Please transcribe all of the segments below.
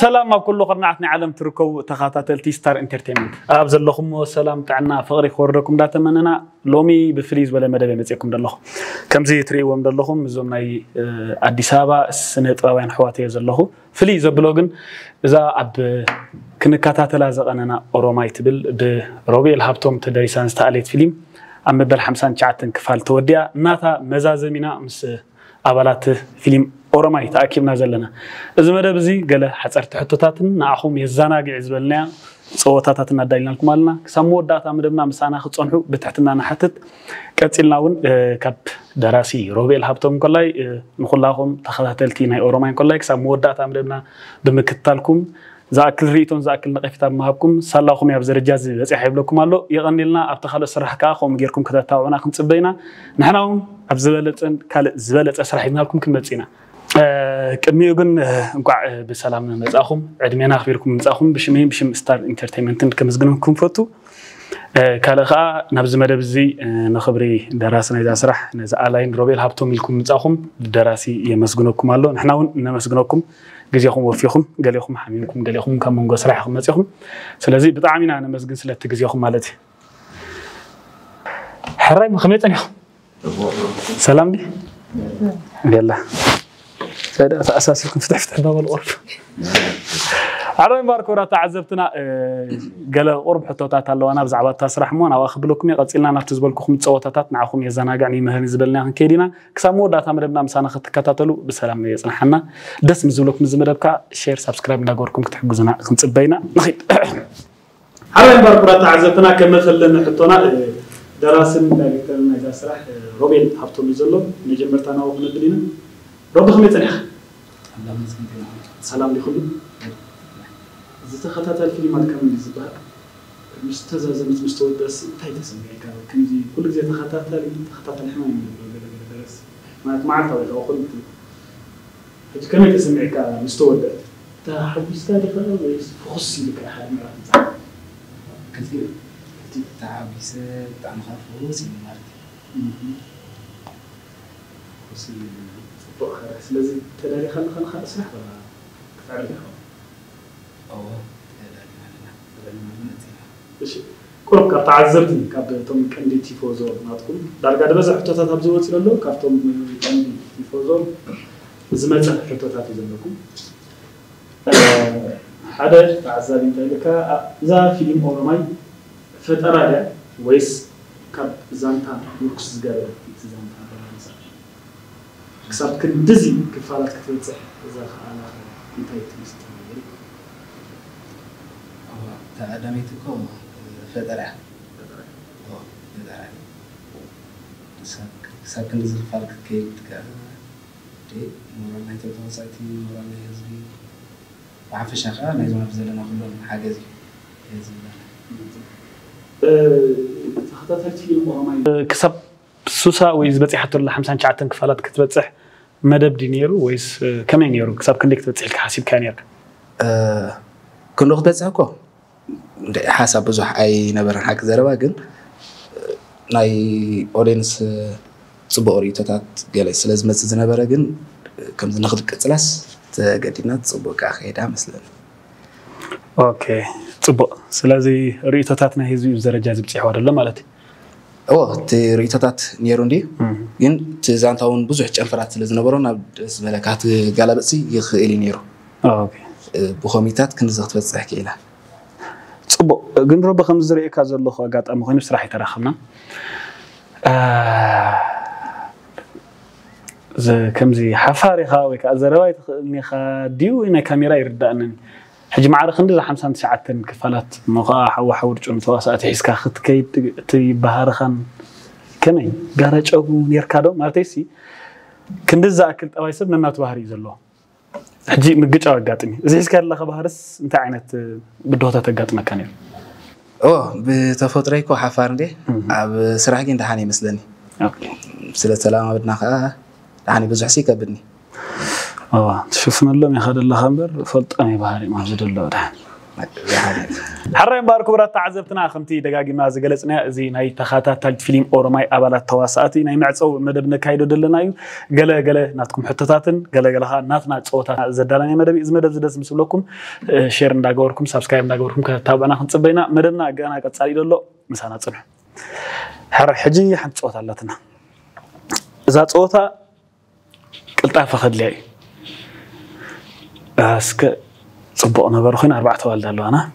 سلام ما كله قرنعتني عالم تركو تخاطاتلتي ستار انترتينمنت ابزل لكم سلام تاعنا فقري خوركم داتمننا لومي بفريز ولا مدبي مصيكم دلخو كمزي تريوم دلخم زوم ناي اديس ابا سنه طباين حواتي زلخو فليز بلوغن اذا اب كنكاتاتلا زقننا اوروماي تبل بروبيل هابتوم تدريسان ستاليت فيلم ام بل 59 كفال توديا ناتا مزازمينا مس ابالات فيلم اوروماي تاكيبنا زلنا اذا مدب زي قال حصرت حتوتاتن ناخوم يزاناغي زبلنا صوتاتاتنا دايلناكم مالنا كسمو وداتا مدبنا مسانا خصونحو بتحتنا نحتت قصيلناون كاب دراسي روبيل هابتوم كلاي نخلاكم تخاتلتي ناي اوروماي كلاي كسمو وداتا مدبنا بمكتالكم زاكل ريتون زاكل نقفتا مهابكم سلاخم يا بزرجاز بصح يبلكم الله يغنيلنا ابتخال سرحكا خوم غيركم كتتاوعنا كنصبينا نحناون ابزبلصن كال زبلص سرحينا لكم كنمصينا كميو كن انقع بسلام مصاخم عدمينا اخبركم مصاخم بشمين بشم ستار انترتينمنت كمزغنكم فوتو كالخا نبز مدب زي نخبري دراسنا اذا سرح نزا الاين روبيل هابتوم لكم مصاخم دراسي يمسغنكم الله نحناون نمسغنكم غزيكم وفيكم قاليكم حميمكم قاليكم كم منغو سرحكم مصيكم سلازي بطعمينا انا مسغن سلت غزيكم مالتي حراي مخميتني سلام بي يلا سيدا اساسكم فتح باب الغرفه عربي باركورا تعذبتنا قال قرب حطوتات الله وانا بزعبات تسرح مو انا واخبلكم يقصيلنا نفت زبلكم تصوتاتات نعكم يزناغاني مهن زبلنا كيدينا كسامو داتا مدبنا مسانا تكتاتلو بسلام يصنحنا دس مزبلكم زمدبكا شير سبسكرايب نغوركم كتحجزنا كنصبينا نخيد عربي باركورا تعذبتنا كمثل نحطونا دراسن دايركتورنا اذا سرح روبيل هابتو ميزلو نجمرتنا وخنبلينا رب خميتني سلام لكم إذا تخطأت الفيلمات كم يزبها مستزازمت مستودس تايت سميك كم زي كل زي تخطأت الحماية درس ما عرفت أو خلت كم يتسمعك مستودس تحبس تاريخ ويس خصي لك حال مرات كثير تعبيس عن خافوس المارك خصي خلاص لازم تلاقي خل اسمح كفايه ايش كرك تعذبتني كابتن كندي تيفوزو ناتكم دارغا دبز حطوتات ابزوت للو كافتم كندي تيفوزو زمت حطوتات يزلكم حدا تعذبين تلك ذا فيلم اوروماي فتراده ويس كاب زانتا يوكس غير زانتا كسبت كندزي كفالات كتبصح اذا انا انتي تمستمر او تعدميتكو فدرع ساك كندزي فالك كيت كا دي مورانا توصايتي مورانا يزبي وعفش اخا لازم نبذلنا كلهم حاجه تخططت فيلم اوروماي كسب سوسا ويز بصحته ل 59 كفالات كتبصح مدب دينيرو ويس كمان يورو كسب كندك تبصح لك حاسب كان يرك كنو خبصحكو حسب بزح اي نبر حق زربا كن ناي اودينس صبوريتات جلس لازم تزنبره كن كم ناخذ قصلاس تقدينا تصبوك اخيدا مثلا اوكي صبو سلازي ريتاتنا هيزو درجه زبصح ولا مالتي ريتاتات نيروندي ين تزانتاون بزح ጨንፈራት ስለዝነበሩና ዝመለካት ጋላበሲ ይኽእል ነይሩ ኦኬ ብኮሚታት ክንዝኽት ፈጽሕ ከኢላ ጽቦ ግን ረብ ከም ዝሪእካ ዘለኹ አጋጣሚ ኮይኑ ስራሕ ይተራኸብና ከምዚ ሓፋሪኻ ወይ ከዓ ዘረባይ ትኽእልኒኻ ዲዩ ናይ ካሜራ ይርዳእኒ حج معرخ ندز 59 كفالات نقا حوحور ጭም ተዋሳእቲ ሒስካ ክትከይድ ትይባሃርኻን ከመይ ጋራጨው ነርካዶ ማርቴሲ ክንደዛ አክል ጠባይ ሰብ ነናቱ ባህሪ ዘሎ حج ምግጫው አጋጥሚ እዚ ሒስካ ያለኸ ባህርስ እንታይ ዓይነት ብድሆታ ተጋጥመካ ነር بتفطريكو حفار እንዴ ኣብ ስራሕ ግን ደሃኒ ይመስለኒ ኦኬ ስለ ሰላም ኣብድናኻ ደሃኒ ብዙሕ ሲከብድኒ تشوفنا لهم ياخذ الله خبر فلطني بحري ما زد الله ده حرام بارك برات تعذبتنا خمتي دقاقي ما زقلتنا زي ناي تخاتات تالت فيلم أورماي أبالات تواساتي ناي معتصو مدبنا كايدو دلنايو قلا ناتكم حتتاتن قلا ناتنا تصوتا زدالاني مدب إذ مدب زدس مسلوكم شير نداقوركم سابسكرايب نداقوركم كتابعنا خنصبينا مدبنا قانا قتصالي دولو مسانا تصنح حر حجي حنت صوتا اللاتنا إذا صوتا قلتا فخد لي اسك صبق نبر خوين 4 والد له انا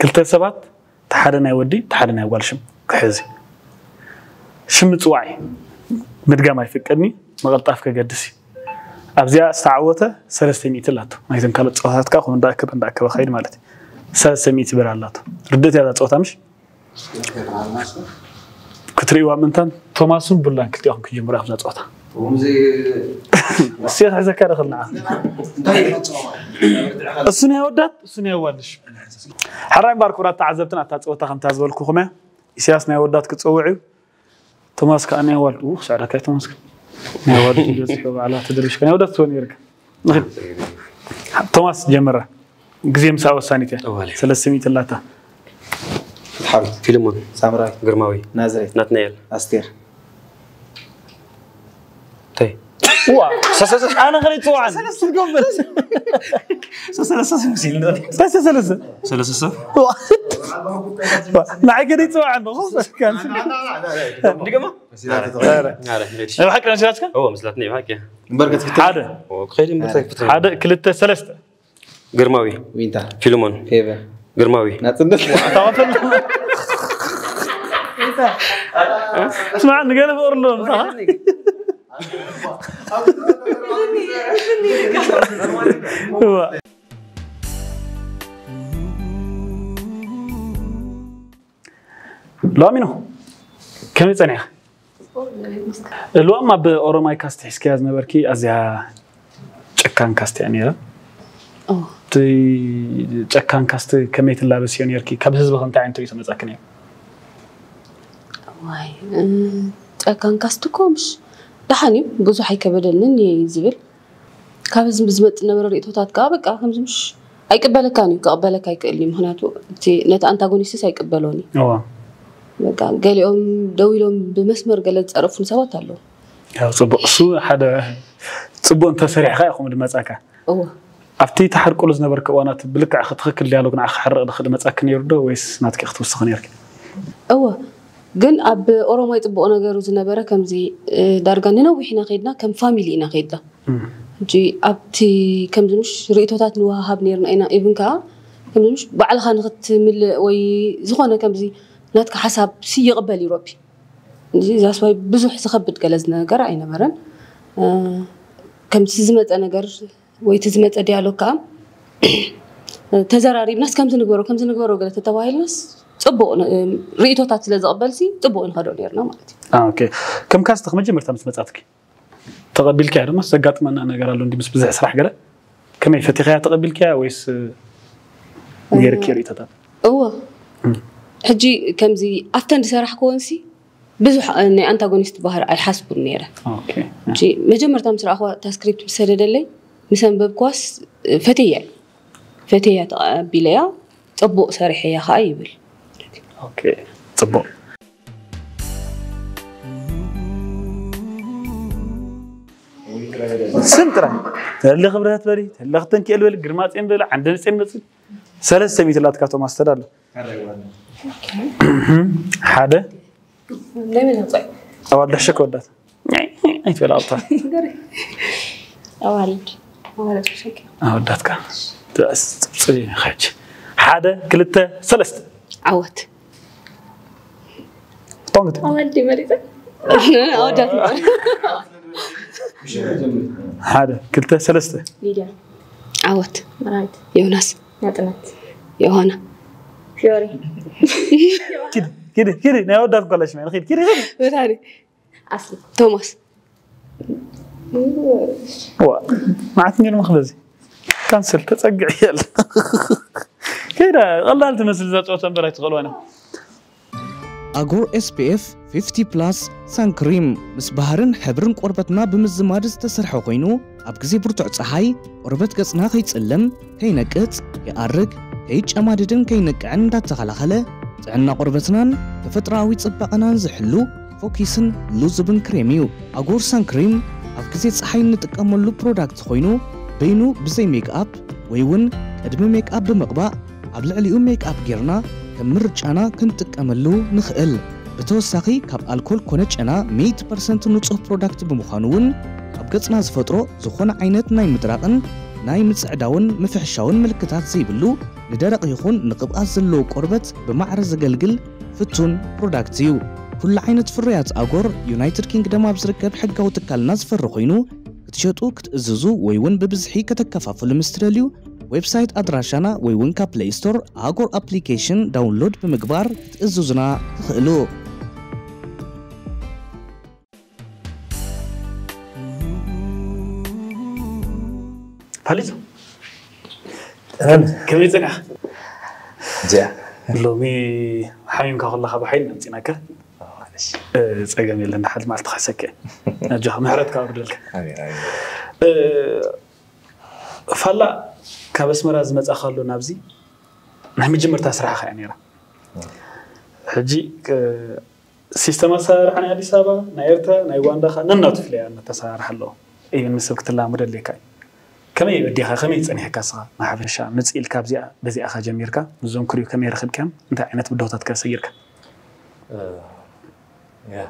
كلتا سبات تحدنا يودي تحدنا يوالشم كحزي شم صواعي مدغما يفقدني مقلطاف كقدسي ابزيا استعوته 300 لاتو مايزن كالو صوتات كا خوم داكب خير مالتي 300 بر اللاتو ردت يا صوتا مش كتريوا منتن توماسون بولان كتيهم كجمرا خنا صوتا ومزي السياق عايز كاره خلنا السنه ودات السنه ودش حرام باركورات تعذبتنا تاصوتا خمتا زبلكو خمه سياسنا ودات كتصوعوا توماس كاني ولد سعرك توماس ني ولد يزحوا على تدريش كان ودات توني يرك توماس جمره غزيم ساو سانيته 300 لاتا حبيب فيلمون سامراي غرماوي نازريت ناتنيل أستير تي وا انا غريت وعن قبل سلسة لا غريت وعن كان دقمة لا حكنا شاتك هو مسلاتني هاك بركة هذا خير بركة هذا كلته ثلاثه غرماوي وينتا فيلمون هيبة غرماوي ناتندل اسمع نقول فورلون صح هو لا منو كم يصنع لو ما بأوروماي كاست حسكاز نبركي ازيا چكان كاست يعني تي چكان كاست كميت لابس يونيركي كبز بخن تاع انتو يسمعكني واي چكان كاست كومش دحاني بزح يكبدلني زبل كابز بزمت نبر ريتوتات كا بقى همزمش ايقبلكاني كقبلك ايقلي مهناتو تي نت انتاغونيستس ايقبلوني بقى قاليهم دويلهم بمسمر قالت صرفون سبات الله يا صبو سو حدا صبو انت سريع خايخم دمصاكا افتي تحرقلو زنبرك وانات بلكع خدخكل ديالوغ نع خحرق خد مصاكن يردو ويس ناتك اختوسخن يرك جن أب أوروماي تبغى نجارو زنبرة كم زي دارجاننا وإحنا خيدنا كم فاميلينا خيدنا جي أبتي كم زمش ريتوتات نوها هبنيرنا إنا إبن كا كم زمش بعد خانقت مل وي زخانة كم زي ناتك حسب سي قبلي ربي جي زاس واي بزح سخبت جلزنا جرعينا مرن كم تزمت أنا جر وي تزمت أديالو كام تزراري بناس كم زنقبرو قلت تواهل ناس صبو ريتوتات لازم قبلسي صبو نخدو ليرنا مالتي اوكي كم كاستخ مجمرت مس مصاتك تقبلك عرما سقاطمنا نغير له اندي مس بزح صراح قال كم يفتخيا تقبلك ويس غيرك ريتوتات حجي كم زي افتن صراح كونسي بزح اني انتاغونيست بحر الحسب النيره اوكي جي مجمرت مس راخوا تسكريبت مسددلي مسنبب كواس فتيه تقبليا صبو صريحيا خايبل اوكي صبو سنترا اللي خبرات بري اللي ختنك الول غرماصين بلا عندنا صيمت 300 لات كاتو ماستر حدا لمن هطي اود شك ودات اي في الالطه اوالد شك اودات كان تصي خاج حدا كلته ثلاثه عوت طنت اودي مريضه اودات حدا كلته ثلاثه ليديا عوت رايت يونس نطنت يوهانا فيوري كده نودات كلش ما خير كده بتاري اصل توماس معتني المخبزي كانسل تسقع يلا كده والله تمثل ذات وتنبرك تقولونه أجور SPF 50 بلس سان كريم مس بهرن حبرن قربتنا بمزماد استسرح خوينو ኣብ ግዜ ብርቱዕ ፀሓይ ቆርበት ገጽና ከይጽለም ከይነቅጽ ከይኣርግ ከይጨማድድን ከይነቅዕን እንዳተኸላኸለ ጥዕና ቆርበትናን ተፈጥሮኣዊ ጽባቐናን ዝሕሉ ፎኪስን ሉዝብን ክሬም እዩ ኣጎር ሳንክሪም ኣብ ግዜ ፀሓይ እንጥቀመሉ ፕሮዳክት ኮይኑ በይኑ ብዘይ ሜክኣፕ ወይ እውን ቅድሚ ሜክኣፕ ብምቕባእ ኣብ ልዕሊኡ ሜክኣፕ ጌርና ከም ምርጫና ክንጥቀመሉ ንኽእል ብተወሳኺ ካብ ኣልኮል ኮነ ጨና 100% ንጹህ ፕሮዳክት ብምዃኑ እውን ኣብ ገጽና ዝፈጥሮ ዝኾነ ዓይነት ናይ ምድራቕን ናይ ምጽዕዳውን ምፍሕሻውን ምልክታት ዘይብሉ ንደረቕ ይኹን ንቅብኣት ዘለዎ ቆርበት ብማዕረ ዘገልግል ፍቱን ፕሮዳክት እዩ ኩሉ ዓይነት ፍርያት ኣጎር ዩናይትድ ኪንግደም ኣብ ዝርከብ ሕጋዊ ትካልና ዝፈሪ ኮይኑ ክትሸጡ ክትእዝዙ ወይ እውን ብብዝሒ ከተከፋፍሉ ምስትደልዩ ዌብሳይት ኣድራሻና ወይ እውን ካብ ፕሌይ ስቶር ኣጎር ኣፕሊኬሽን ዳውንሎድ ብምግባር ክትእዝዙና ትኽእሉ فاليزو كم يزنح جا لومي حميم كخلا خبحين نتيناك معلش صقم يلنا حد ما تخسك نجح محرت كاردلك فلا كبس مراز مزخلو نابزي نحمي جمر تسرح يعني را حجي سيستم صار عن اديس ابا نايرتا نايغوندا ننوت فلي ان تسارح له اي من مسبك تلامد لك كم يوديها خميس أني حكاسها ما حبش نسأل كابزيا بزي أخا جميركا نزوم كريو كم يرخب كم أنت عينت بدوتات كسيرك يا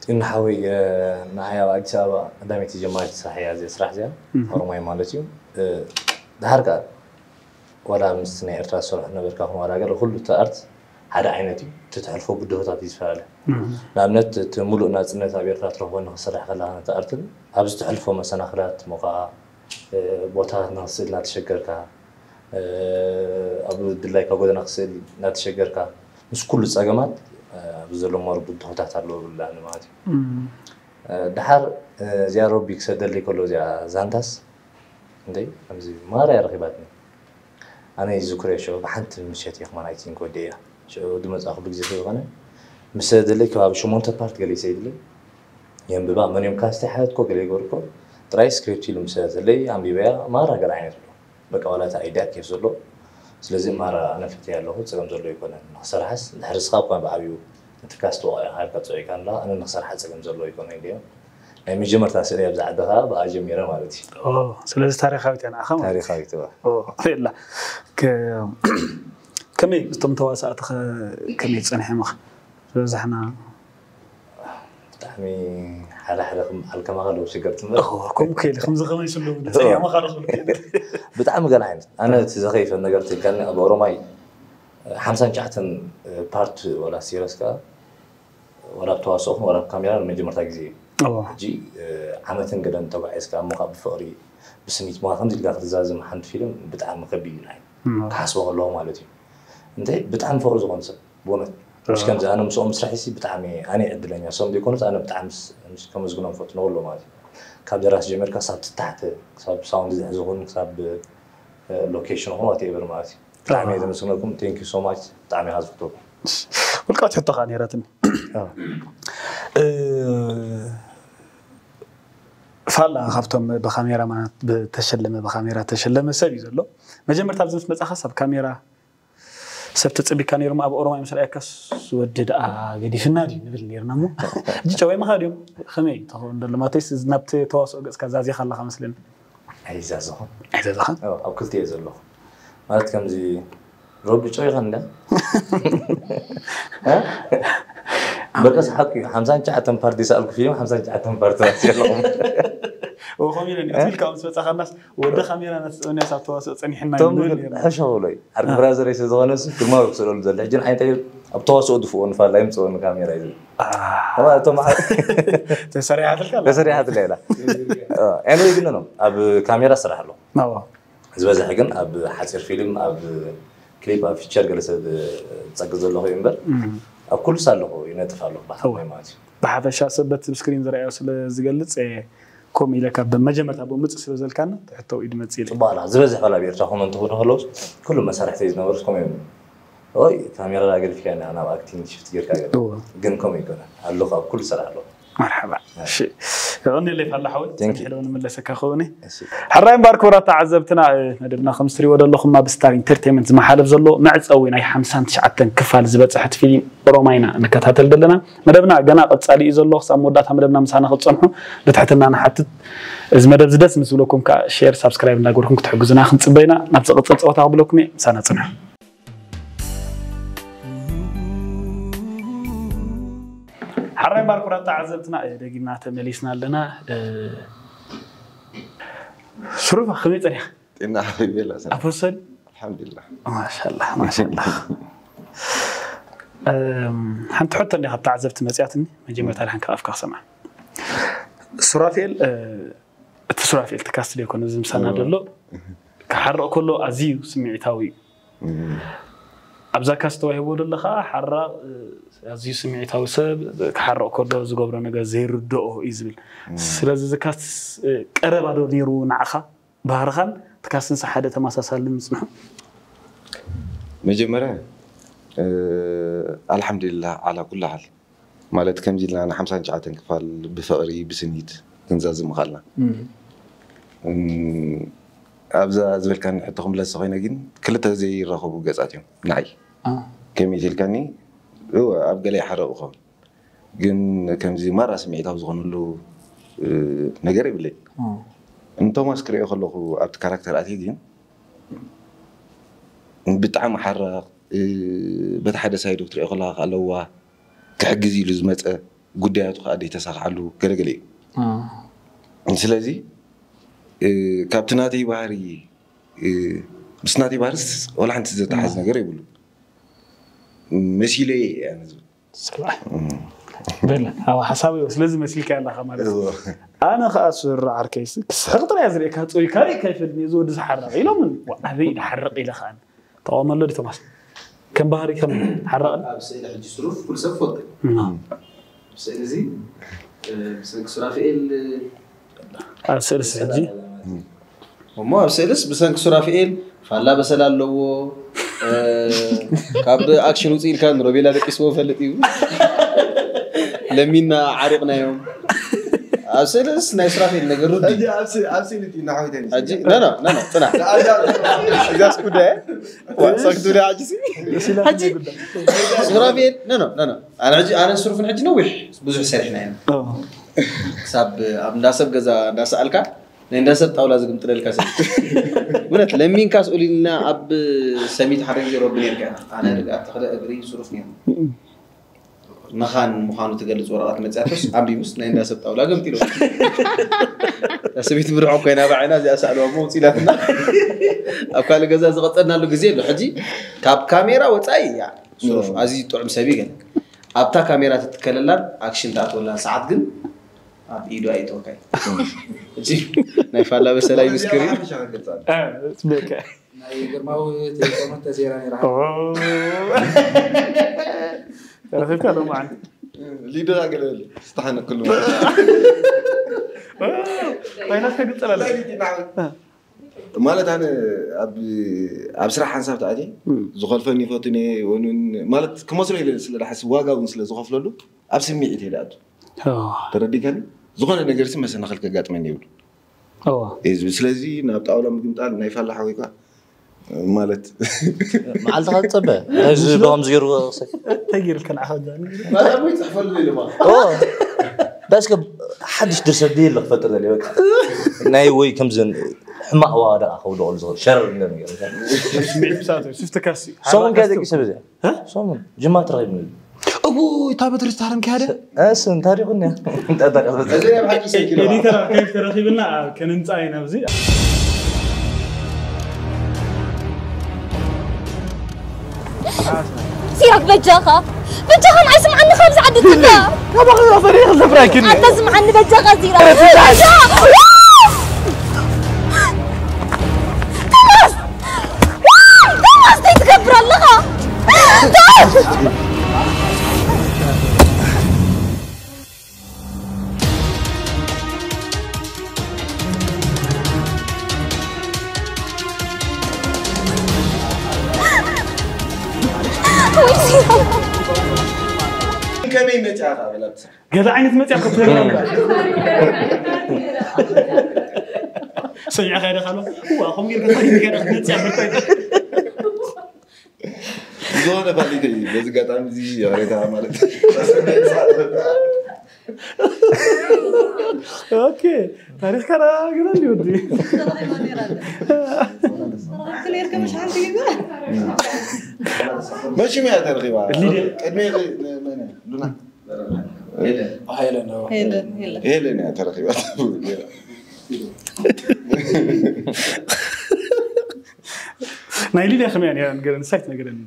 إن حوي نهاية أجسابا دامي تجمعات صحيح زي سرح زي هرمي مالتيو دهاركا ولا مستني إرتاسول إحنا بركاهم ولا قال كل تأرت هذا عينتي تتحلفوا بدوتات يسفعله لأنت تملؤ ناس الناس عبيرات تروحوا إنه صرح خلاها تأرتل أبز تحلفوا مثلا آخرات موقع بوتات ناصل ناتشجركا أبو دلاي كقول ناصل ناتشجركا مش كل السجمات بزلوا مر بدوتات على ولا أنا ما أدري دحر زي روبيك سدل لي كله زي زانتاس عندي أمزي ما رأي رغباتني أنا يذكر شو بحنت مشيت يا أخوان عايزين كودية شو دمت أخذ بجزء غنى مسد لي كاب شو مونت بارت قال لي سيد لي يوم ببا من يوم كاستي حياتكو قال لي قولكو تراي سكريبت لي مسد لي عم بيبيع ما راه قال عينه بقى ولا تعيدات كيف زلو لازم ما راه أنا فتي له تسلم زلو يكون نخسر حس نحرس خاب كان بعبيو تكاستو هاي كتسوي كان لا أنا نخسر حس تسلم زلو يكون اليوم يعني جمر تاسيري أبز عدها بقى جميرة مالتي سلسلة تاريخاوي أنا أخم تاريخاوي تبع لا كمي استمتواسات كمي تصنح مخ زحنا تحمي حلا على كما قالوا شجرت كم كيل خمسة خميس اللي بدي ما خلاص بتعمل قال عين أنا تزخيف النجار كان أبو رماي حمسان جحتن بارت ولا سيرسكا ولا بتواصل ولا بكاميرا من جمرة تجزي جي عمتن قدام تبع إسكا مقابل فقري بس نيت ما خمس دقائق لازم حد فيلم بتعمل خبي ناي كحسوا الله مالتي أنت بتعمل فوق زغنسة بونت مش كم زي أنا مسوم مسرحيسي بتعمي أنا أدلني أصلا بيكونت أنا بتعمس مش كم زغنا فوت نقول له مالتي كاب دراسة جميل كسب تحت كسب ساوند زي زغون كسب لوكيشن هو تيبر مالتي تعمي إذا مسوم لكم thank you so much تعمي هذا فطور والقات حتى غانيراتني فعلا خفتم بخاميرا ما بتشلمه بخاميرا تشلمه سبي زلو مجمر تابزنس مصخه سب كاميرا سبت تصبي كانير ما بأورما مثلا يكس ودد غدي فنادي نبل نيرنا مو جي جوي ما هاديو خمي تاخون لما تيس زنبت تواصل كزازي خلا خمسلن عايزازخ او كلتي زلو مالت كم زي روبي شوي غندا ها بقى حقي حمزان جاءتم باردي سألك فيهم حمزان جاءتم باردي سألهم وخمينا نقول كم سبت خلص وده خمينا ناس تواصل صنيحنا توم حشولي عرق برازر يسوونس كل ما يوصلوا له الحين عين تيجي بتواصل دفون فلا يمسون كاميرا يزي هو توم تسريعات الكلام تسريعات الليلة أنا يقولنا نو أب كاميرا سرح له نعم زبازة حقن أب حصير فيلم أب كليب أب فيتشر جلسة تسجل له ينبر أب كل سالة هو ينتفع له بحث ما يماتي بحث شاسبت بسكرين زرعي وصل زجلت كومي لك بمجمع أبو متصل وزل كان حتى ويد متصل طبعا زبازة ولا بيرتاحون من تقول خلاص كل ما سرح تيجي نورس كومي أوي كاميرا لا أقول فيك أنا أكتين شفت غير كذا جن كومي كنا اللغة كل سرح له مرحبا شي غني اللي فلا حاول حلو نملسك اخوني أشي. حراي مبارك ورا تعذبتنا مدبنا 5 ريو دلخم ما بستار انترتينمنت زما حالف زلو معصوي ناي 59 كفال زبصحت فيلم روماينا نكتاتل دلنا مدبنا غنا قصالي زلو خص مودات مدبنا مسانا خصنحو بتحتنا نحتت از مدب زدس مسلكم كا شير سبسكرايب نغوركم كتحجزنا خنصبينا نابص قصل صوتا بلوكم مسانا صنح حراي مبارك ورا تعذبتنا دقينا تمليسنا لنا شروف خميت أنا إن حبيبي لا سلام أفصل الحمد لله ما شاء الله ما شاء الله حنت حتى اللي هبتعذبت مزياتني ما جمعت على حنك أفكار سمع سرافيل سرافيل تكاست لي يكون زم سنة دلو كحرق كله أزيو سمعتاوي أبزا كاستوي هو دلخا حرق أزيو سمعتاوي سب كحرق كله زقبر نجا زير دو إزبل سلازي زكاست قرب هذا نيرو نعخا بهرخان تكاستن سحادة تماساسال لمسمح مجمرة الحمد لله على كل حال مالت كم جينا أنا 59 كفال بفقري بسنيت كنزاز مخالنا أبزا زبل كان حتىهم لا سخينا جين كلتا زي رخبو جزاتهم نعي كم يجيل كاني هو أبقى لي حرق وخون جن كم زي مرة سمعتها وزغن له نجاري بالليل أنتم ماسكري خلوا أبت كاركتر أتيدين بتعم حرق بتحدث هاي دكتور أخلاق على كحجزي لزمته قديات وقاعد يتساعلوا كرجلي سلازي كابتناتي باري بس ناتي بارس ولا أنت زت حزنا قريب يقولوا مسيلي يعني صلاح بلا هو حسابي بس لازم مسيلك على خمار أنا خاسر عركيس خطر يا زريك هتقولي كيف الميزود حرق إلى من وهذه حرق إلى خان طبعا الله توماس كم بحري كم حرق بسأل حج سروف كل سفوت بسأل زي بسأل سرافيل بسأل سجي وما بسألس بسأل سرافيل فلا بسأل الله كابد أكشن وزيل كان ربيلا دكيسو فلتيو لمينا عرقنا يوم أبسلس نايسرافيل نجرب دي أبسلتي نحوي تاني لا صنع إذا سكوده وسكتوا لي عجزي حجي سرافيل لا أنا سرف الحج نوح بزح سرحنا يعني ساب أبنداسب جزا ناس ألكا ننداسب طاولة زقم ترى الكاس قلت لمين كاس قولي لنا أب سميت حريق ربنا يرجع أنا رجعت أخذ أجري سرفني مخان مخانو تقلص ورقات متسافس عبدي بس ننداسب طاولة قمت له سميت برعو كينا بعنا زي أسألوا مو سيلاتنا أبقى جزا زغطنا له جزيل له حجي كاب كاميرا وتأي يعني سرف عزيز طعم سبيقا أبتا كاميرا تتكلم أكشن تاعت ولا ساعات جن أب إيدو أي توكاي جي نفعل بس لا يسكري سبيكا يجرموا تلفون تزيراني راح ترى كانوا معنا ليدر قال استحنا كله فاينات قلت لا مالت أنا أبصراحة حنساب تعدي زخرفني فوتني ونن مالت كمصر إلى سلا حس واقع ونسلا زخرف له أبسمي إتهلاد تردي كان زخرنا نجرس مثلا خلك جات مني يقول إذا سلازي نبتعولا ممكن تعال نايفال حويكا مالت معلت هذا طبعا هذا بهم زيرو تغير كان عهد ما أبغى تحفل لي لما بس حدش درس الدين لفترة اللي وقت نايوي كم زين حما وارا أخو دول زغر شر من المجال سمعت بساطة شفت كاسي صومن قاعد يكسب زين ها صومن جماعة رغيب من أبوي تابت رستارم كهذا أسن تاريخنا أنت أدرك زين بحكي شيء كده يعني ترى كيف رغيبنا كان نتعين بزي سيرك بجاخة ما يسمع عني خبز عدتنا يا بغي فريق زفراكني عد تسمع عني بجاخة سيرك توماس تتكبر اللغة كمي متعة ولا بس كذا عينت متى كنت سمع خير خلو هو هم يركضون كذا متى زونا بالي كذي بس قطعم زي يا ريت عملت اوكي تاريخ كذا كذا اللي ودي كل يركب مش عندي ماشي ما ترغيب ادمي لونا هيلن يا ترغيب نايلي يا خميان يا نقول نسيت نقول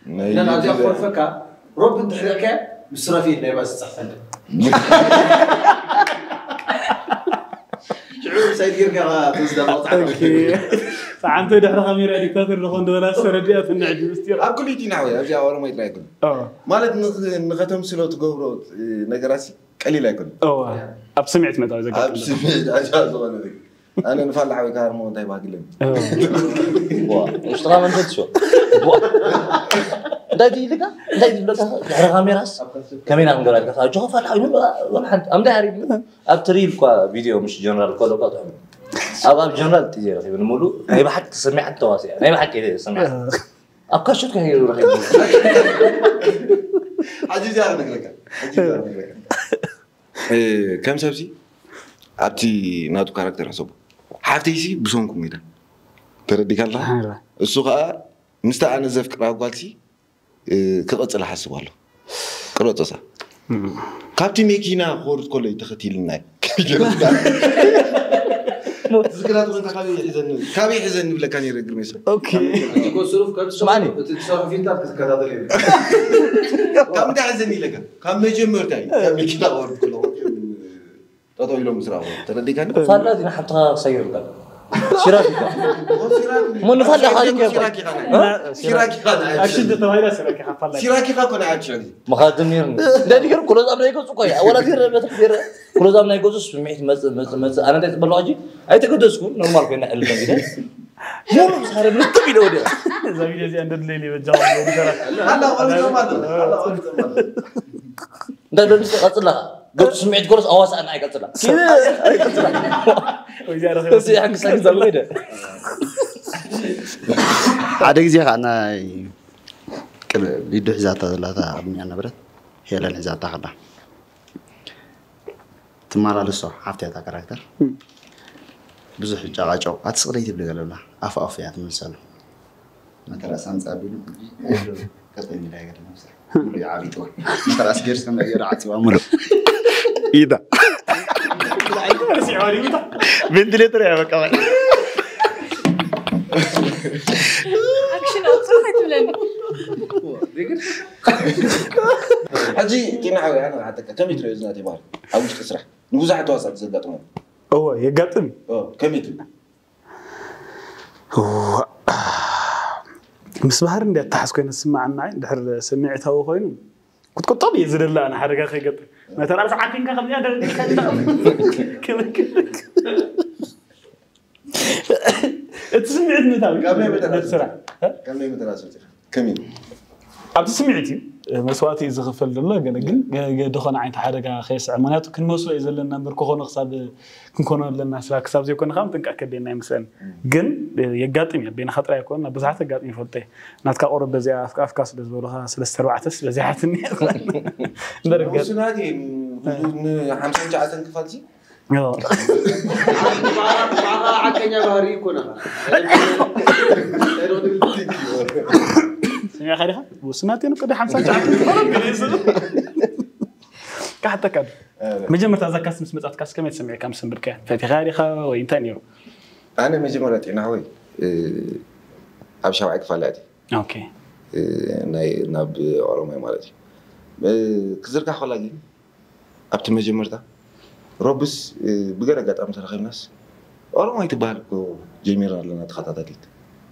لا لا أجي أقول فكا رب الدحركة مسرفين لا بس صحفنا شعور سيد يرجع تصدق اوكي فعنده دحر خمير ديكتاتور لخون دولا سرديات النعدي مستير أب كل يتناوي أجي أورا ما يتلاقون مالت نختم سلوت جورو نجارسي قليل يكون أب سمعت متى إذا أب سمعت أجازة وأنا ذي أنا نفعل حوي كارمون تاي باقيلهم مش ترى من جد شو دايدي لك دحر خميراس كمين عم قال لك جو فال حوي ولا حد أم ده عارف أبتريل كوا فيديو مش جنرال كله قاطع أبغى جنرال تيجي رخي بنقوله هاي بحق تسمع حتى واسع هاي بحق كده سمع أبكر شو كهي رخي عجيز أنا نقولك كم سبسي أبتي ناتو كاركتر حسب حافتي شيء بسونكم كده تردي كلا السوق مستعان الزفك راقالتي كقطع حسب والله قرأت صح كابتن ميكينا خورت كله يتختيل الناي ذكرات وانت كابي حزن ولا كان يرجع ميسا اوكي تقول صروف كم سمعني تتصرف في انت كذا دليل كم ده حزني لك كم مجمر تاي كم ميكينا خورت كله تطوي له مسرع تردي كان فلا دي نحطها سير كذا شراكي مو نفعل حاجة شراكي خان أكيد تتوهيلا شراكي حفلا شراكي خان كنا عاد شراكي مخادمين ده ديكر كل زمان يجوز سكويا ولا دير بتكبير كل زمان يجوز سمعت مز أنا ده بالواجي أي تقدر سكون نورمال كنا اللي كده مو بس هذا بنتبي له ده زميلي زي عند الليلي بالجواب هلا ولا ده بس قصلا قلت سمعت كورس أواس أنا قصلا كده بس يا حق ساكت زمان ده عادي زي أنا كل يدو حزاتها ثلاثة أبني أنا برد هي لين حزاتها خلا تمارا لسه عفتي هذا كاركتر بزح جاجو أتصريت بلغ لا أف يعني من سالو مثلا سانز أبيلو كتبني لا غير نفسه يا عبيطو مثلا أسجرس كم غير عتي وأمره إيدا فنتليتر يا بكمان أكشن أوصلت ولا حجي تنعوي أنا حتى كم يتري زناتي بار أو مش تسرح نوزع توصل زقاتهم هو يقطم كم يتري هو مسبهر ندي تحس كوين نسمع عنا دحر سمعتها وخوين كنت طبيعي زين الله أنا حركة خي قطم ما ترى بس عارفين كم يا كم تسمعت مثال كم يمتلاسوتي كم أبد سمعتي مسواتي إذا غفل الله قال دخل عين حركة خيس عمانياته كن مسوا إذا لنا بركوخون خصاب كن كنا لنا سلاك ساب زي كنا خام تنكأكد إنه مثلا جن يقاتم بين خطرة يكون بزحت قاتم فلتة ناتك أورب بزي أفكاس بزبولها سلسة روعتس بزي حتني درجة سنادي حمسين جاءتن كفالتي معها عكنيا بهري كنا يا خيرها وسناتين كده 5 ساعات كحتى كده مجمر تذكرت مسمعت كاس كم تسمع كم سن بركه فاتي خارخه وين تانيو انا مجمرت نحوي ابشاو عقفالاتي اوكي ناي ناب اورمي مالتي كزركا خلاقي ابت مجمرتا روبس بغير قطام ترخيناس اورمي تبال جيميرا لنا تخطاتات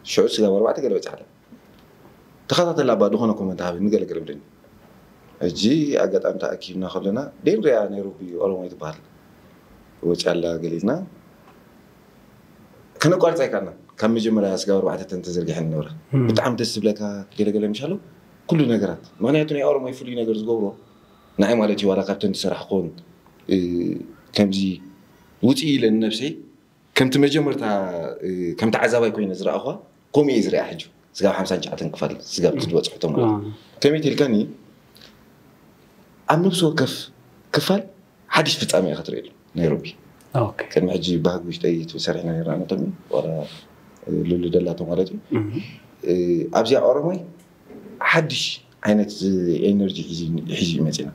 شو سلا وربعت قلبت على تخطط لابد هنا كومنت هذا نقول لك لمدني أجي أقعد أنت أكيد ناخذنا دين ريا نيروبي أول ما يتبال وجعلنا قليلنا كنا قارت كنا كم يجمع أسقار واحدة تنتظر جهنم نورا بتعم تسبلك قلة مش حلو كل نجارات ما نيتوني أول ما يفولي نجار زغورو نعي مالتي ولا كابتن تسرح قون كمزي وتي للنفسي كم تمجمرتها كم تعذب يكون يزرع أخوه قوم يزرع حجو سجاب 50 جعة تنقفل سجاب تدوس حتى مرة كم يتلقاني عم نفسه كفل حدش بتأمي خطريل نيروبي اوكي كان محجي باغوش تاي تسرحنا يرانا تمي ولا لولو دلاتو مالتي ابزي اورمي حدش عينت انرجي حيجي متينا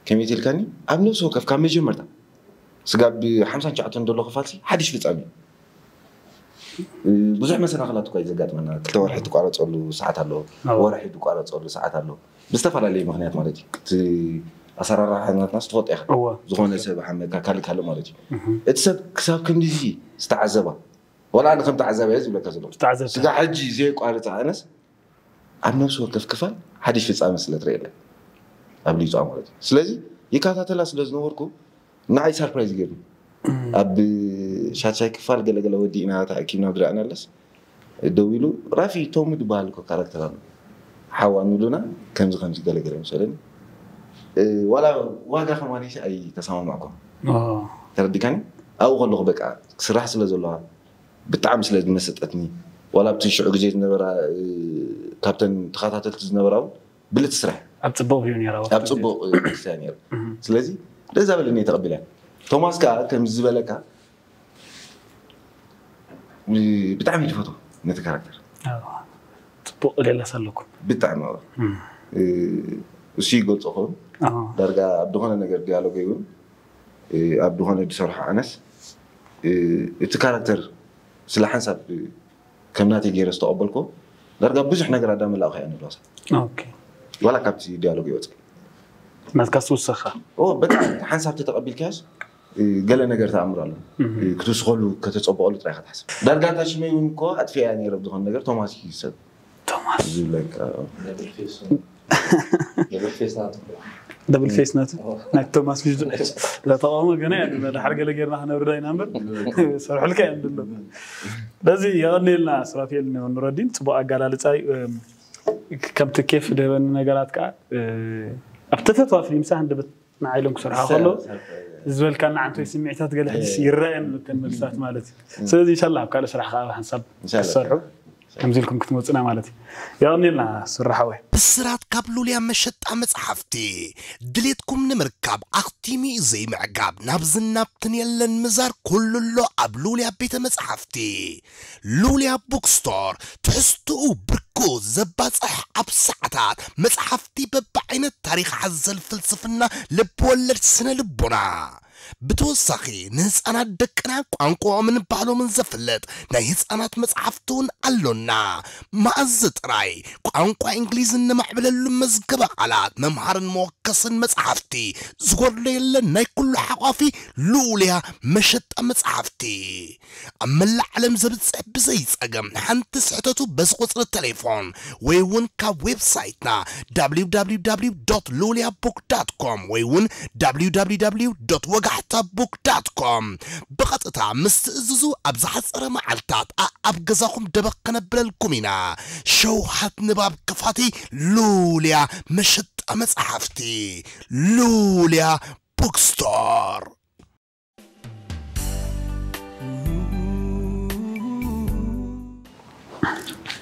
كم يتلقاني عم نفسه كف كم مجمرتا سجاب 50 جعة دولار خفالتي حدش بتأمي بزح مثلا خلات كويس زقات منا كتور حيت قارة تصلوا ساعات له ورا حيت قارة تصلوا ساعات له بستفعل عليه مغنيات مالتي أسرار راح الناس تفوت إخر زغون السبب حمد كارل كلام مالتي اتسب كسب كنديزي استعذبه ولا أنا خم تعذبه يزي ولا كذا استعذب سجى حجي زي قارة أنس عم نفسه كيف كفل حدش في تعمل سلة ريله قبل يجوا مالتي سلازي يكاتاتلا سلاز نوركو نعي سربرايز جيرو أب شاي كفال قال ودي إنها تأكيد نادر أنا لس دويلو رافي توم دبالكو كاركتران حاولنا لنا كم زخم قال مثلا ولا واقع خمانيش أي تسامح معكم تردي كان أو غلق بك سرح سلاز الله بتعمل سلاز مسطتني ولا بتشعر جيت نبرة كابتن تخاطات تزنبراو بل تسرح أبتصبوا فيني راو أبتصبوا ثاني سلازي لازم اللي تقبلها توماس كا كم زبالك بتعمل فوتو نت كاركتر تبقى ليلا سلكم بتعمل وشي قلت أخون درجة عبدهان نجار ديالوج يقول عبدهان بصراحة أنس الكاركتر سلاحن سب كم ناتي جيرس تقبلكم درجة بزح نجار دام الله خيانة لاسا أوكي ولا كابتي ديالوج يقول ما تكسو السخة بتعمل حنسب تتقبل كاش قال نجار تعمر الله كتوس خلو كتتصبقوا له تريحة حسب درجة تشمي يومكو أدفع يعني ربدهان نجار توماس يسد توماس زولك دبل فيس نات ناك توماس مش لا طبعا ما قناع إن حرقة لقينا إحنا وردين أمر صراحة لك عند الله لذي يغني لنا سرافيل نوردين تبغى قال على تاي كم تكيف ده نجارات كا أبتفت وافي مساحة دبت معيلهم صراحة خلوا زول كان عنده سمعتات قال حدث يرأين كمل ساعات مالتي سيدي إن شاء الله قال صراحة حنسب الصرح كمزيلكم كتموتنا مالتي يغني لنا سرحوي بسرات كابلو ليا مشت أمس حفتي دليتكم نمركب أختيمي زي معقاب نابزنا بتنيلن مزار كل اللو قبلو ليا بيت مسحفتي لوليا بوكستور تحستو بركوز زباصح أبسعتات مسحفتي ببعين التاريخ حز الفلسفنا لبولد سنة لبنا بتوسخي ناس أنا دكنا قانقو من بعلو من زفلت ناس أنا تمسحفتون قالونا ما أزت راي قانقو إنجليز نمعبل المزقبة على ممهر موكس مسحفتي زغور ليلا ناي كل حوافي لوليا مشت مسحفتي أما العالم زبت بزيز أقم حنتس حتتو بس قصر التليفون ويون كويب سايتنا www.loliabook.com ويون www.wagaxtabook.com بقطعة مستأززو أبزحت سرما عالتات أبقزاكم دبقنا بلالكمينا شوحات نباب كفاتي لوليا مشت أمس حفتي لوليا بوكستور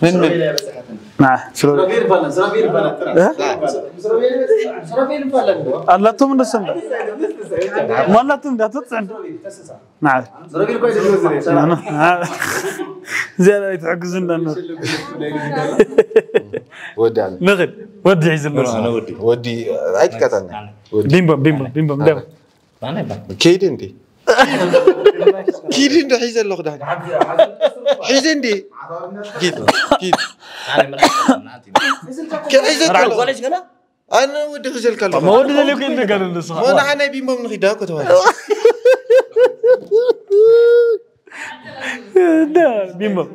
من نعم سرافيل فلان الله توم نسمع ما لا توم ده تصعد نعم سرافيل كويس زين يتعكزون لأنه ودي على ودي عايز المرسل أنا ودي عايز كتاني بيمبا ده كيدين دي كيدين ده حيز اللغة ده حيزين دي كيد كيف حيز اللغة أنا ودي خجل كلام ما ودي اللي كنت قال النص ما أنا بيمبا من خداه كتوه ده بيمبا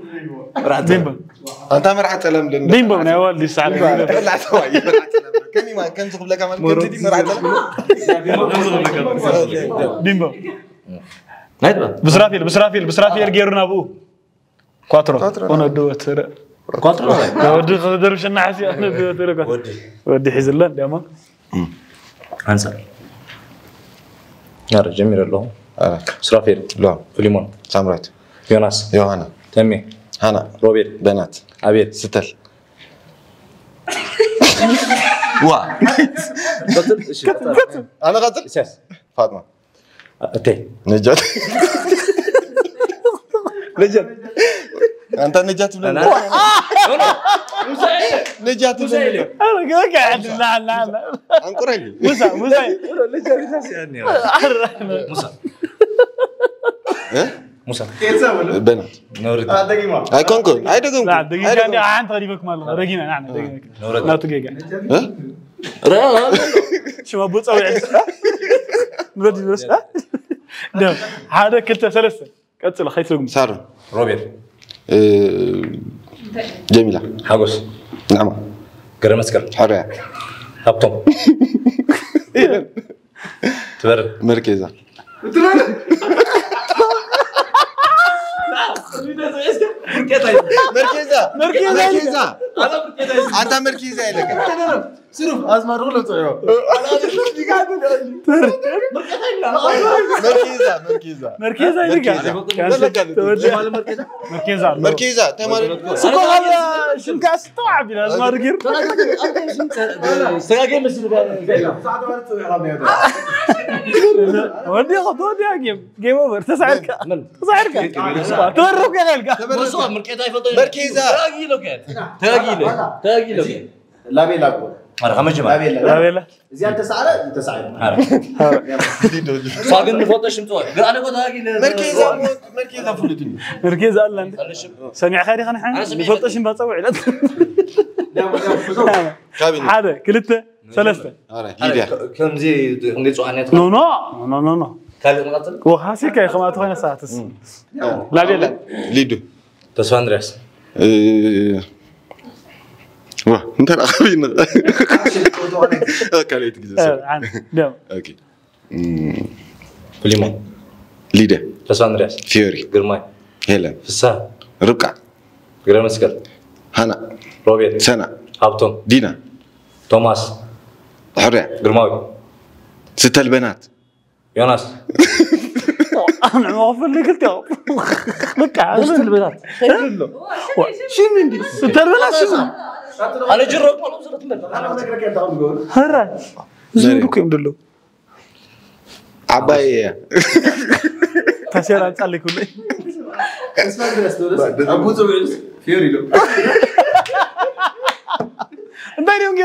أنت مرحت ألم لنا بيمبا من أول دي ساعة لا سواي مرحت ألم كني ما كان تقبل كمان كنت دي مرحت ألم بيمبا بسرافيل غيرنا أبوه كواترو أنا دوت كواترو ودي خدر وش النحاسي أنا دوت ودي حزلان ديما أنسى يا جميل الله سرافيل لا فليمون سامرات يوناس يوهانا تمي هانا روبير بنات عبيد ستل وا انا قتل اساس فاطمه تي نجات نجات انت نجات بن نجات بن انا قاعد لا لا لا انكر لي موسى نجات يعني موسى موسى بنات نورد هاي كونكون هاي دقيقه لا دقيقه انت انت غريبك مالله رجينا نعم دقيقه نورد لا دقيقه ها شو ابو تصوي نودي بس ده هذا كنت ثلاثه قتل خيسوق ساره روبير جميله حقوس نعم قرم مسكر حريه هبطم تبر مركزه مركزه انت مركزه لك سرف ازما رولو طيو مركزه تمام سكو هذا شنو قاعد استوعب لازم ارقر ساقي مسلم ودي ودي جيم اوفر تسعرك تورك يا غير مركزه تاقي لا بيلاقوا أنا خمس جماعة لا بيلا زيادة سعر أنت سعر صاقن نفوتش متوه أنا قلت هاجي مركزه فلتني مركزه الله انت سمع خيري خلينا حنا نفوتش بتصوع لا هذا كلته ثلاثه كم زي عندي سؤال نو نو نو نو نو كلام مقتل وخاسي كي خمات خوينا ساعتس لا بيلا ليدو تسوى أندرياس واه انت الاخرين كاليت جزء نعم اوكي فليمون ليدا تسوى أندرياس فيوري قرماي هلا فسا ربقع قرم مسكر هنا روبير سنة هابتون دينا توماس حرية قرماوي ست البنات يوناس انا ما اغفر لي قلت يا لك عشان البنات شو من دي ست البنات شو أنا جرب ما وصلت منه أنا أذكرك أنت عم تقول هرا زوجك يمدلو عباية تسير أنت على كله اسمع درس دولس أبو زوجي فيوري له دايري يوم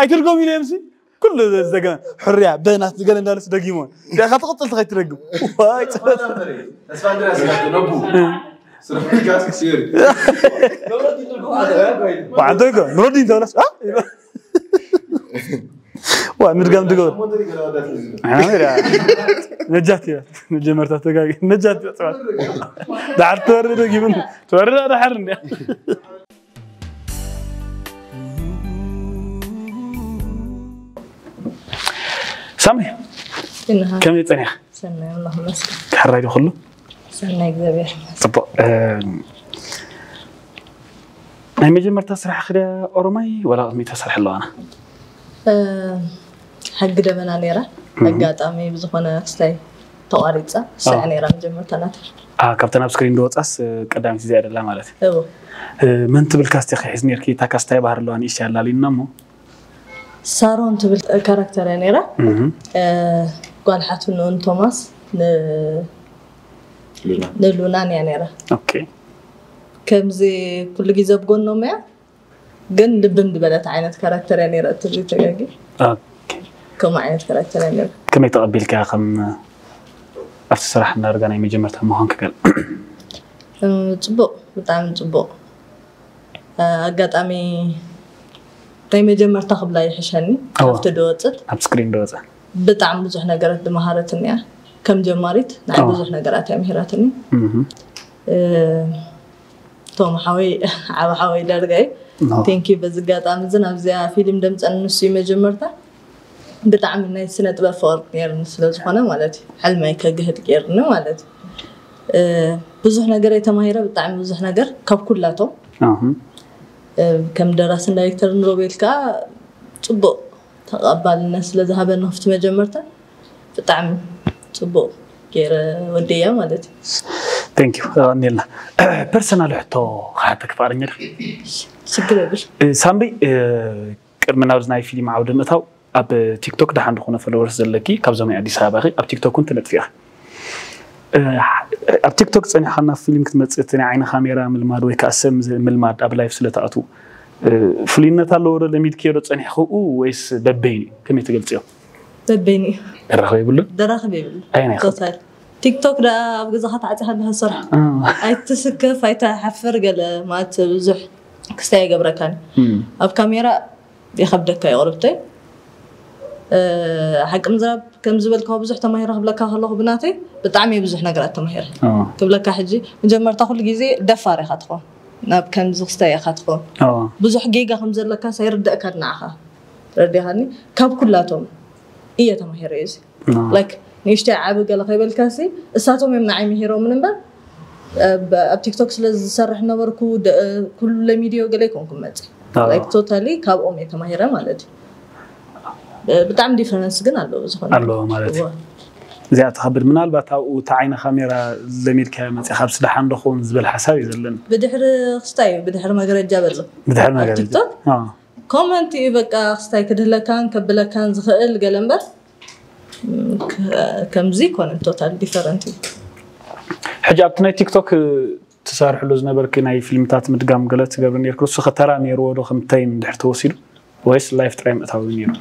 أي ترقم ينامسي كل الزجاج حرية بينات زجاج الناس دقيمون ده خاطر قتلت خاطر ترقم واي اسمع درس نبو سرفي كاس فيوري وعندك نردي دولس ونرجع نقول أنا نجاتي نجمرت تجاي نجاتي دعت تورد جيبن تورد هذا حرني سامي كم يتنيا سنة اللهم اسكت تحرّي كله سنة إكذابير طب أنا مجمرت أسرح خير أورماي ولا أمي تسرح الله أنا حق دبنا نيرة حقات أمي بزخنا سلاي تواريتها ساعة نيرة مجمرت أنا كابتن أبسكرين دوت أس قدامي زيادة لا مالتي من تبل كاستي خي حزنير كي تاكاستاي بحر الله إن شاء الله لينامو سارون تبل كاركتر نيرة قال حتى نون توماس لونان نيرة أوكي كم زي كل جزء بقول نومي جن دبن دبلت عينت كاركتر نيرة تجي تجاجي كم عينت كاركتر نيرة كم يتقبل كأخم أفسرح نرجع نيجي جمرتها مهان كقل تبو بتعمل تبو قد أمي نيجي جمرتها قبل يحشني عرفت دوتت أبسكرين دوتة بتعمل بزحنا جرت بمهارتني كم جماريت نعم بزحنا جرات مهارتني توم حاوي درجاي تنكي بزقات أمزنا بزيا فيلم دمت أن نسي مجمرته بتعمل ناي سنة بفور غير نسلز خنا مالتي حلمي كجهد غير مالتي بزحنا جريت ماهرة بتعمل بزحنا جر كاب كلاتو كم دراسنا دايركتور نروبيلكا تبو تقبل الناس لذهب النفط مجمرته بطعم صبو غير وديه مالتي ثانك يو نيلنا بيرسونال حتى خاطك فارنير شكرا سامري قرمنا وزناي فيلم عود متاو اب تيك توك دحان دخونه فلورس زلكي كابزوم اديس ابا اب تيك توك كنت نطفيها اب تيك توك صنيحنا فيلم كتمصتني عين كاميرا ملماد وي كاسم ملماد اب لايف سلطاتو فلينتا لور لميد كيرو صنيحو ويس دبيني كمي تገልጽيو دبيني درخ يبلو درخ بيبل اين توتال تيك توك دا اب غزخات عتها الصراحه اي تسكف اي تحفر قال ما تبزح كستاي قبركان اب كاميرا يخبدك يا قربتي حق مزرب كم زبلكو بزح تماهير خبلك الله بناتي بطعمي بزح نغرات تماهير كبلك حجي مجمرتا كل غزي دفاري خاطخو ناب كم زختاي خاطخو بزح جيجا خمزلك سيردك نعخه رديهاني كاب كلاتهم ايه تماهير يزي لايك نيشتي عاب قال خيبل كاسي اساتهم يمنعي مهيرو منبا اب تيك توك سرح نبركو كل ميديا قال لكم كمت لايك توتالي كاب اومي تماهيره مالتي بتعمل ديفرنس جن الله زخون الله مالتي زي تخبر من البات او تعين كاميرا زميل كامت خبس دحان دخون زبل حساب يزلن بدحر خستاي بدحر ما غرجا بل بدحر ما غرجا تيك توك كومنت يبقى خستاي كدله كان كبله كان زخل قلمبر كم زي كون توتال ديفرنت حجابتنا تيك توك تسارح له زنبرك ناي فيلمات مدغام غلط غبرني يركو سخترا نيرو دو خمتين دحر توسيل ويس لايف تايم اتاوينيرو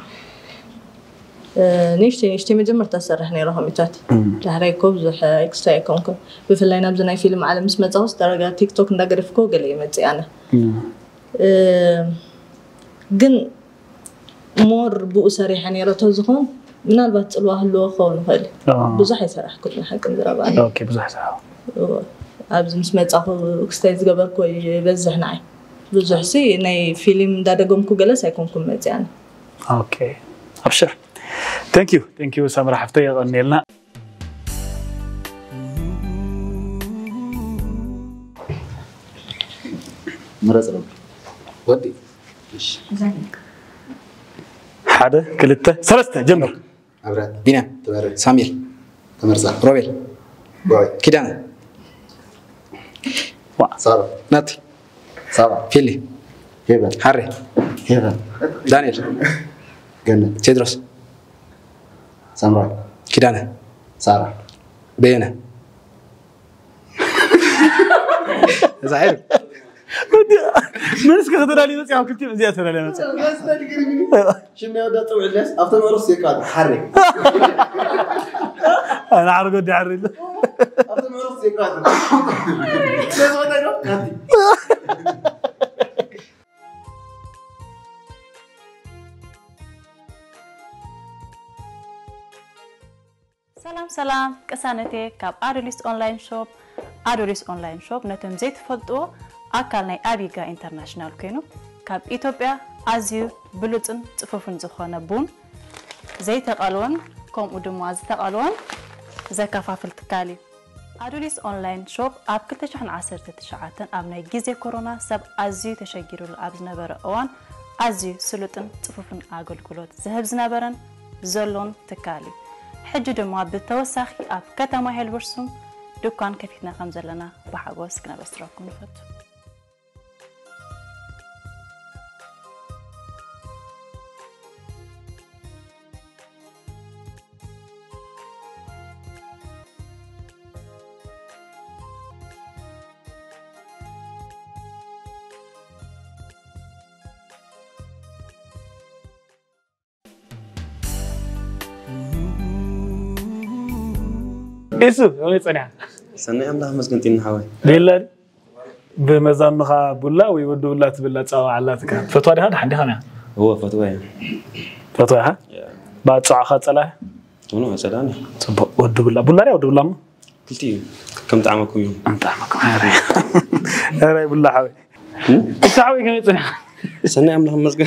نيشتي مجمر تسرح نيرو هميتات تحري كوبز اكسترا كونكم بفلاينا بزناي فيلم على مسمصاوس درجه تيك توك ندغرفكو غلي متي انا جن مور بو سريح نيرو تزخون من البات صلوه له خون خالي بزح يسرح كل حق نزربا اوكي بزح يسرح ابز مسمصاو اكستايز غبركو يبزح ناي بزح سي ناي فيلم دادغمكو جلس يكونكم متي انا اوكي ابشر ثانك يو سامرا حفتي غنيلنا مرزرب ودي حدا كلته ثلاثه جمر عبرات دينا تبارك سامير تمرزا روبيل باي كيدانا سارة ناتي سارة فيلي هيبة حري هيبة دانيال جنة تيدروس سامراي كيدانا سارة بينا زعير من اسكت هذا اللي نسيها كلتي زيادة ولا لا شنو يا طوع الناس افضل مرص يقعد حرك انا عارف قد يحرك افضل مرص يقعد لازم انا سلام كسانتي كاب ادوليس اونلاين شوب ادوليس اونلاين شوب نتم زيت فلطو أكل ناي أبيجا إنترناشنال كينو كاب إثيوبيا أزيو بلوتن تفوفن زخانة بون زي تقالون كم ودمواز تقالون زي كفافل تكالي أدوليس أونلاين شوب أب كل تشحن 10 تشعاتن أبناي جيزي كورونا سب أزيو تشجيرو الأبزنا برا أوان أزيو سلوتن تفوفن أقول كلوت زهب زنابرن زلون تكالي حجو دموا بالتوسخي أب كتما هالبرسوم دكان كفيتنا خمزلنا بحاجوس كنا بستراكم نفتو إيسو هوني صنع سنة أملاح مسكنتين حوالي ليلا بمزامنها بولا ويودوا لا تبلا تساوى على تكا فتوى هذا حد هنا هو فتوى ها بعد ساعة خاطلة أنا سلامي طب ودوا بولا يا ودوا لهم كلتي كم تعمكوا يوم أنت تعمكوا هاي بولا حوي إيش حوي كم يصنع سنة أملاح مسكن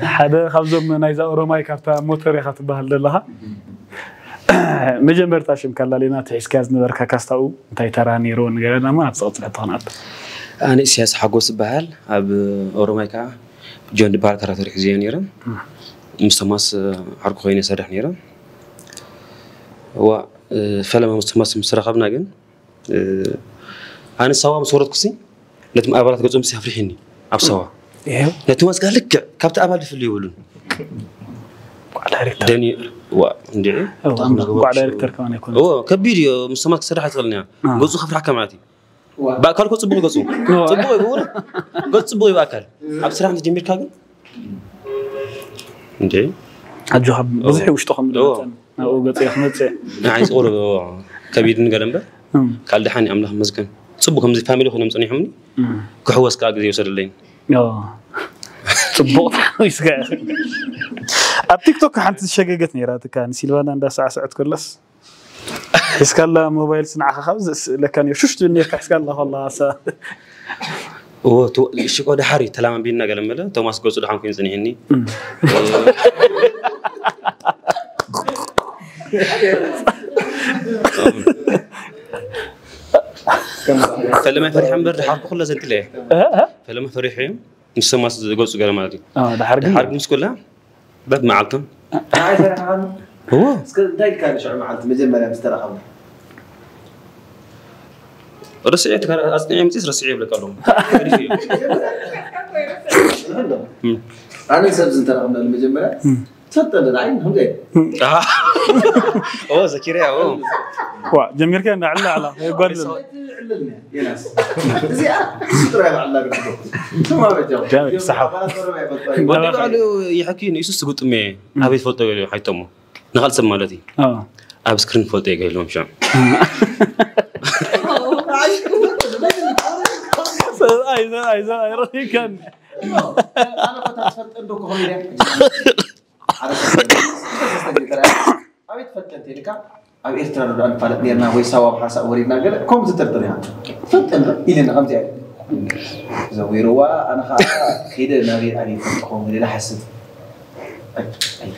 حدا خبزهم نايزا أوروماي كافتا موتر يخاط بهال لها مجمر تاشم كلا لنا تحس كاز نبركا كاستاو انتي تراني رون غيرنا ما نتصوت الحطانات أنا سياس حقوس بحال أب أورومايكا جون دبال كاركتر حزين نيرا مستماس عرق خويني سرح نيرا و فلما مستماس مسرقبنا جن أنا سوا مصورة كسي لتم أبلات قصوم سيفرحني أبسوا لتماس قال لك كابت أبل في اللي يقولون داني وندعي وقع دايركتور كمان يكون كبير مستماس سرح تغلني قصو خفر حكماتي باكل كنت صبغ قصو صبغ يقول قلت صبغ باكل ابصراحه انت جميل كاغن انت اجواب بزح وش تخم او قص يخمت عايز اقول كبير نغلمبه قال دحاني املاح مزكن صبغ كم زي فاميلي خنم صنيحمني كحوس كاغ زي يوصللين صبغ يسقع اب تيك توك حنت شققتني راتك كان سيلفانا عند ساعه كلس اسكالا موبايل صنع خبز لكن يشوشت اني اسكالا والله اسا او تو شيكو دحري تلام بينا قلمله توماس قصو دحان كين صنيحني فلما فرحان برد حرب كله زنت ليه فلما فرحين مسماس قصو قلماتي دحرق مش كلها باب معلكم عايز فرحان هو دايك كان شعور معلت مجمله مسترخم رسعت كان اصنع متيس رسعي بلا قالهم انا سبز انت رقمنا المجمله تفضل العين هم جاي اوه زكريا اوه وا جميل كان على يقول عللنا يا ناس زي سترا على ثم بجاو جامد صح قالوا يحكيني يسوس قطمي ابي فوتو حيتمو نقل سمالتي اب سكرين فوتو يقولون شام اي رأي كان انا كنت اتفتن دوك هولي ابي تفتنتي لك ابي ارترا دو ان فالت نيرنا وي سوا بحاسا ورينا قال كوم تترتريها فتن الينا خمسه زويروا انا خيد نبي ابي فتكم لا حسد اي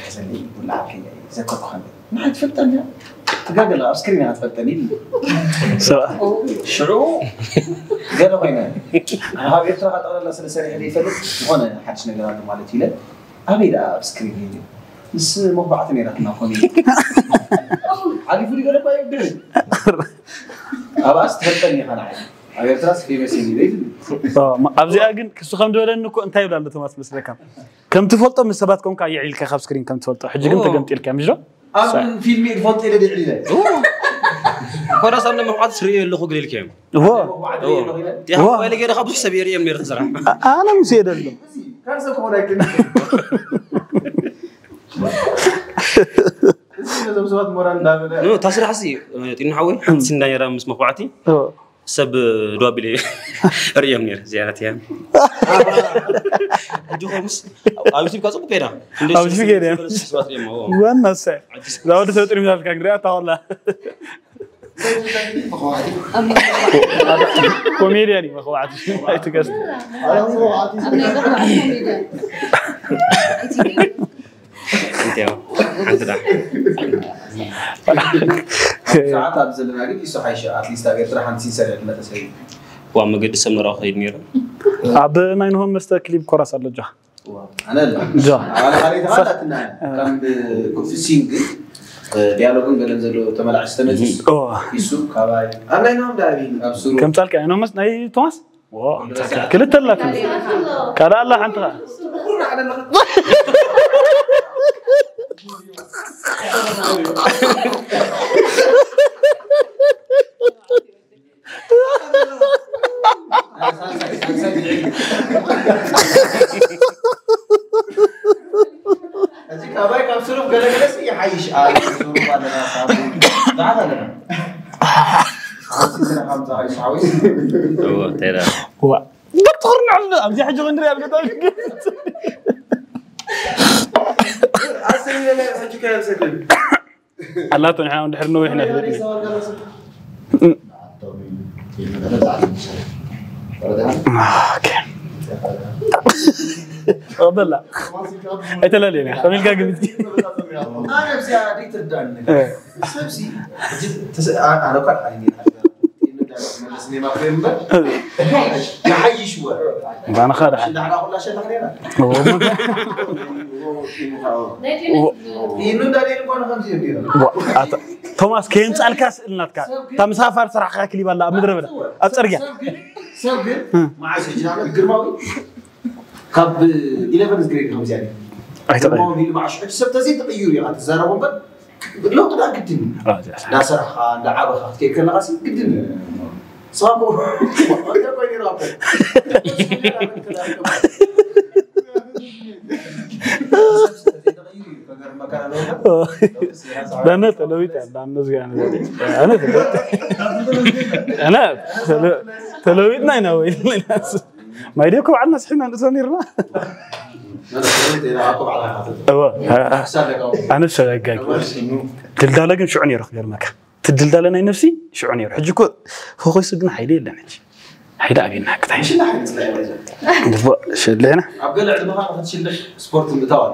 حسن لي ولا عكي زكوت خن ما تفتن تقابل عسكري ما تفتني سواء شعو قالوا هنا ها يترى هذا الله سلسله اللي فلت هنا حدش نقرا مالتي له ابي لا عسكري لي بس مبعثني رحنا خوني عارف لي قال باي بدي ابا استفتني انا ابي تراس في مسيني لي ابزي اجن كسو خم دولنكو انت يبلا لتماس مسلكم كم تفلطوا من سباتكم كايعيلك خاب سكرين كم تفلطوا حجي كنت قمتيلك مجرو أنا فيلمي الفوت إلى دي عليله. كنا صرنا محاط سريع اللي خو قليل كام. هو. يا هو اللي قال خبز سبيري يوم نير صراحة. أنا مسيد له. كان سكون هيك. لازم سوات موران دابنا. نو تصير حسي تنحوي حد سندان يرام مس مقعتي. سب دوابلي ريام نير زيارتي يعني. جو خمس أبي تبي كذا بكرة. أبي تبي كذا. وانا سه. لو ده سويت مثال كانغريا تقول كوميدياني ما خواتي هاي تقصد. ساعات أبزل ما قلت يسوي حيشة أتليست أقدر ترى حنسين سريع لا تسوي. وعم قد سمنا راخي ميرا. عب ما إنهم مستكليب كراس على الجح. أنا لا. جا. أنا خليت هذا تنام. كان في سينج. ديالوجون بنزلوا تملع استمجس. يسوق كواي. أنا ينام دايم. أبصر. كم سالك أنا مس ناي توماس؟ واو. كل التلات. كلا الله عنتها. أجيك أباي كم سلوك قال لك لسه يحيش سلوك هذا ناس هذا لنا سيدنا حمزة عايش عاوز هو ترى هو دكتورنا عندنا أمزح حاجة غندري أبغى تقول أسمع لا حاجة كذا سكين الله تنحى ونحرنو إحنا اوكي والله انت لا لينا خلينا نلقى انا بس ديك تدان سبسي انا كان عندي بس ما فهم يحيش هو انا خادع احنا كلنا شيء تقريبا ينو داري نكون 50 دينار توماس كين سالكاس الناتكا تمسافر صراحه كلي بالله مدري بلا اصرجا سبق مع سجان جرماوي كاب 11 جريد 50 يعني اي تقريبا مع شو سبت زي تغير يا تزاربون بد لو طلع قدني لا صراحه لا عبخ كيف كان راسي قدني صابو انا كويني رابط انا تلويت انا تلويتنا هنا وين الناس ما يديكم عنا صحينا نسونيرنا انا شغاك دلدالك شعني رخ غير مكا تدلدال انا نفسي شعني رخ حجكو فوق يسقنا حيدي لا نجي حيدا ابينا كتايش شلينا عبقلع دماغ تشيل سبورت متوال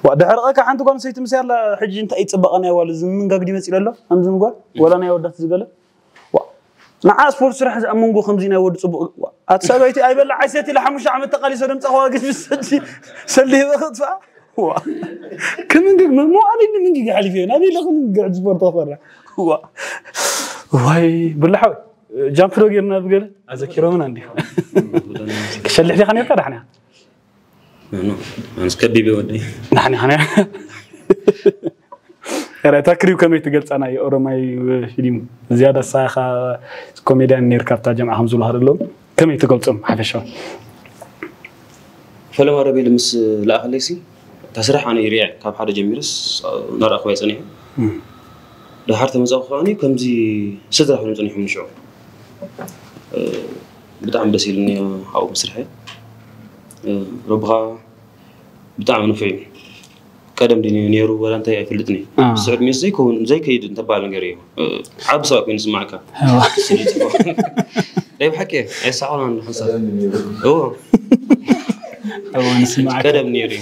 ودحرقك عند قام سيت مسيال حجي انت اي صبقنا يوال زمن غاغدي مسيل الله امزم قال ولا انا يودات زغله مع سبورت سرح امنغو 50 يود صبق اتسابيتي اي بلا عسيتي لحمش عام تقالي سدم تخواقش بسجي سلي بخطفا كمن مو علي من جي حليفين ابي لكم قاعد سبورت افرح واي بالله جامب روغيرنا بقول اذكروا من عندي شلح لي خلينا نقرحنا انا سكبي بودي نحن انا تكريو كم يتقلص انا اورماي فيلم زياده ساخه كوميديان نيركابتا جماعه حمزه الله هدلهم كم يتقلصم حفشوا فلما ربي لمس لا خليسي تسرح انا يريع كاب حدا جميرس نرى اخوي صنيع دحرت مزاخاني كمزي سدرح من صنيع من شعور بتعم بسيلني او مسرحي ربها بتعم نفعي قدم دنيا نيرو ولا انت يفلتني سعد ميسي يكون زي كيد انت بالنغري عاب سواء كنت سمعك لا بحكي اي ساعه انا حسن هو نسمعك قدم نيري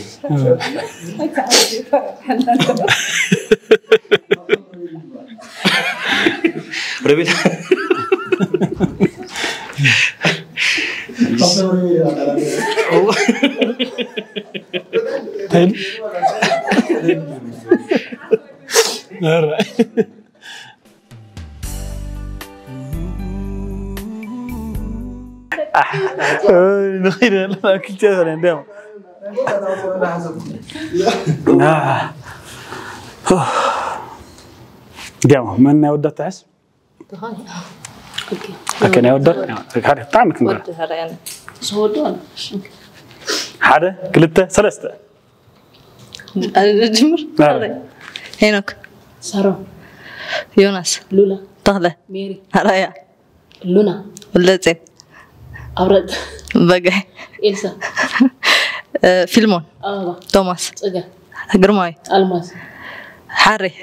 ربيت نخير لا كنت عندهم ديما من يودت تحس لكن يودت هذا طعمك ود هريان سودون حدا كلته ثلاثه الجمر هينك سارو يونس لولا طهله ميري هرايا لونا ولزين أورد بقى إلسا فيلمون توماس صقا جرماي الماس حاري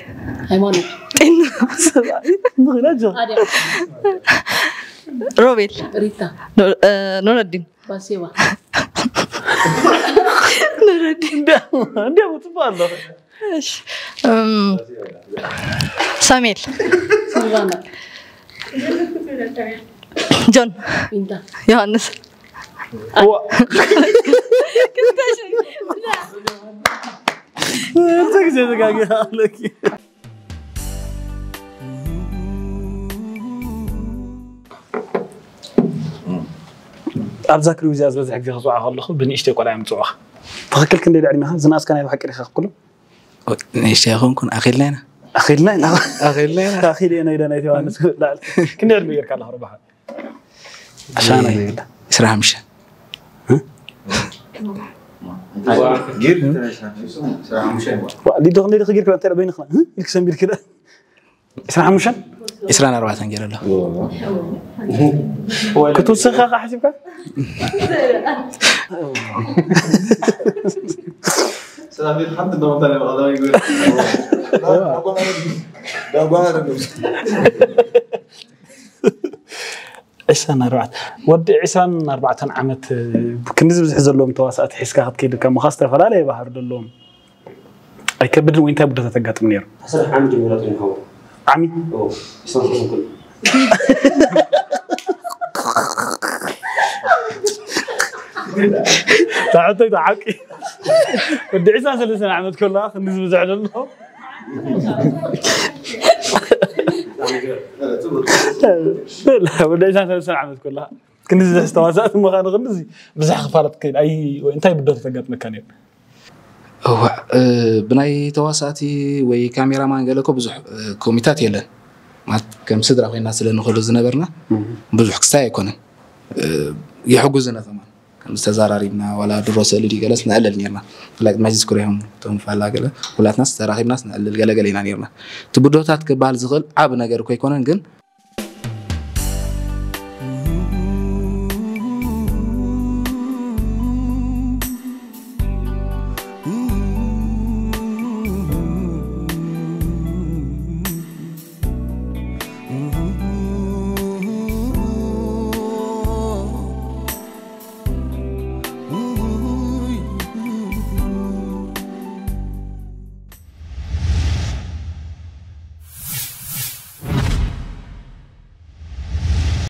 هيموني روبيل ريتا نور الدين باسيوا نور الدين ده متفضل ايش ساميل سيلفانا جون انت يوهانس هو كنت شيء لا زي دقيقه لك ابزاكرو زاز بزح غزي خصوع خلخ بنيشتي قلا يمصوخ تخكل كندي دعي ما زناس كان يبحق لي خخ كله نيشتي اخونكن اخيلنا اخيلي انا اذا نيتي وانا لا كندي غير كان هربها عشان انا اسرع مش غير سرعه مشان اللي دغني غير كان ترى بين خلنا لك سمير كده اسرع مشان اسرع 4 نجر له كنت سخاخ حسبك سلام الحمد لله ما طلع يقول عسان 4 ودي عسان 4 عامت كنز بزح زلهم تواصات حسكا كيد كم خاصه فلا بحر دلهم اي كبد وين تبدا تتقاطم نير حسن عامل جمهورات هو عمي يسمع كل تعطيك حقي بدي عيسى 3 عمت كلها خلينا نزعل له لا بدي عيسى 3 عمت كلها كنزي استواسات ما كان غنزي بزح خفارت كاين اي انتي بدو تفقط مكانين هو بناي تواساتي وي كاميرا مان قالكو بزح كوميتات يلن ما كم صدر خوينا سلن خلو زنبرنا بزح كستا يكون يحجزنا ثمان كم استزارارينا ولا دروس اللي جلسنا قلل نيرنا لكن ما يذكرهم توم فلا قال ولا ناس تراخي ناس قلل قلينا نيرنا تبدوتات كبال زغل عاب نغير كو يكونن كن